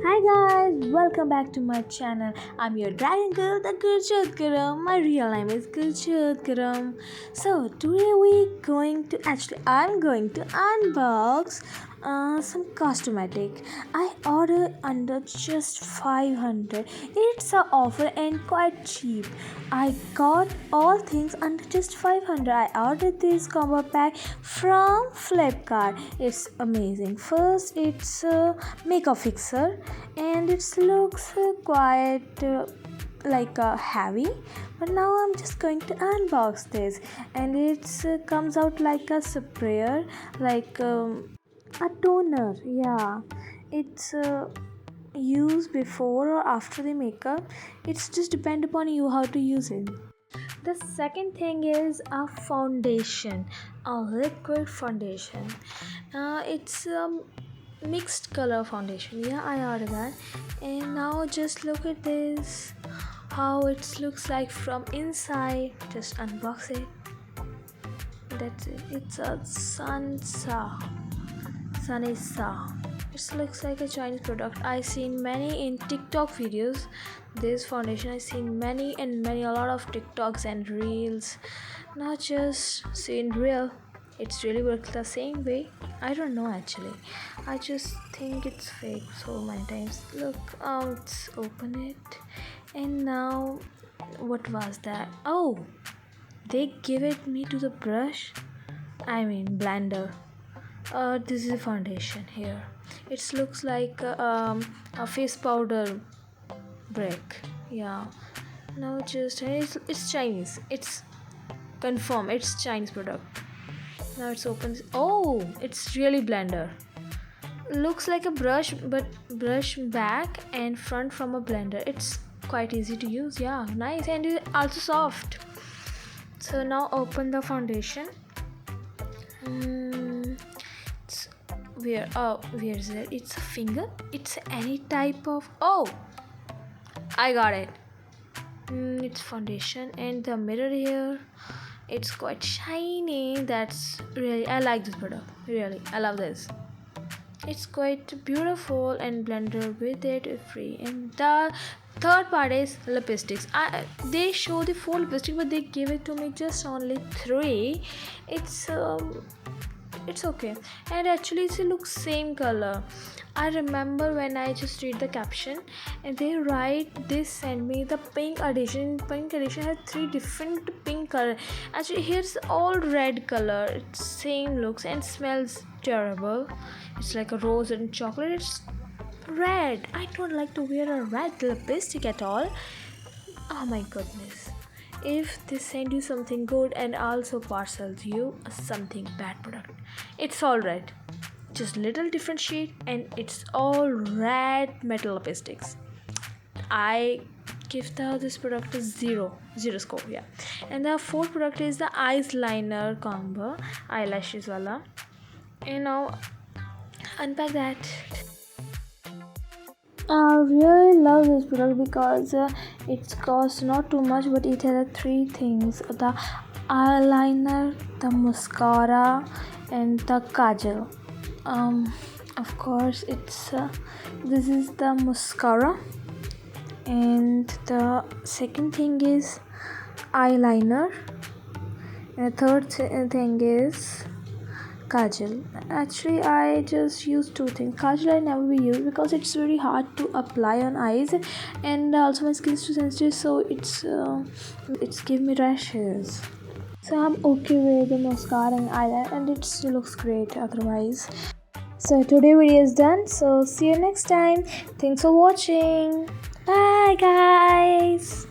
Hi guys, welcome back to my channel. I'm your dragon girl, the GURJOT GURM. My real name is GURJOT GURM. So today I'm going to unbox some cosmetic. I ordered under just 500. It's a offer and quite cheap. I got all things under just 500. I ordered this combo pack from Flipkart. It's amazing. First, it's a makeup fixer and it looks quite heavy, but now I'm just going to unbox this, and it comes out like a sprayer, a toner. Yeah, it's used before or after the makeup. It's just depend upon you how to use it. The second thing is a foundation, a liquid foundation. It's mixed color foundation. Yeah, I ordered that. And now just look at this, how it looks like from inside. Just unbox it. That's it. It's a Sanisa. It looks like a Chinese product. I seen many in TikTok videos. This foundation I seen many a lot of TikToks and reels. Not just seen real. It's really works the same way. I don't know actually. I just think it's fake so many times. Look, let's open it. And now, what was that? Oh, they give it me to the brush. I mean blender. This is a foundation here. It looks like a face powder brick. Yeah. Now it's Chinese. It's confirm. It's Chinese product. Now it's open. Oh, it's really blender. Looks like a brush, but brush back and front from a blender. It's quite easy to use. Yeah, nice, and it's also soft. So now open the foundation. Where is it? It's a finger. It's any type of. Oh, I got it. It's foundation and the mirror here. It's quite shiny. That's really, I like this product. Really, I love this. It's quite beautiful and blender with it free. And the third part is lipsticks. They show the 4 lipstick, but they give it to me just only 3. It's okay, and actually it looks same color. I remember when I just read the caption and they write this send me the pink edition. Pink edition has 3 different pink color. Actually here's all red color. It's same looks and smells terrible. It's like a rose and chocolate. It's red. I don't like to wear a red lipstick at all. Oh my goodness. If they send you something good and also parcels you something bad product, it's all red, just little different shade, and it's all red metal lipsticks. I give this product a zero score. Yeah. And the fourth product is the eyeliner combo, eyelashes wala. And now unpack that. I really love this product because it costs not too much, but it has 3 things: the eyeliner, the mascara, and the kajal. Of course, it's this is the mascara, and the second thing is eyeliner, and the third thing is kajal. Actually, I just use 2 things. Kajal I never will use because it's very hard to apply on eyes, and also my skin is too sensitive, so it's give me rashes. So I'm okay with the mascara and eyeliner, and it still looks great otherwise. So today video is done. So see you next time. Thanks for watching. Bye guys.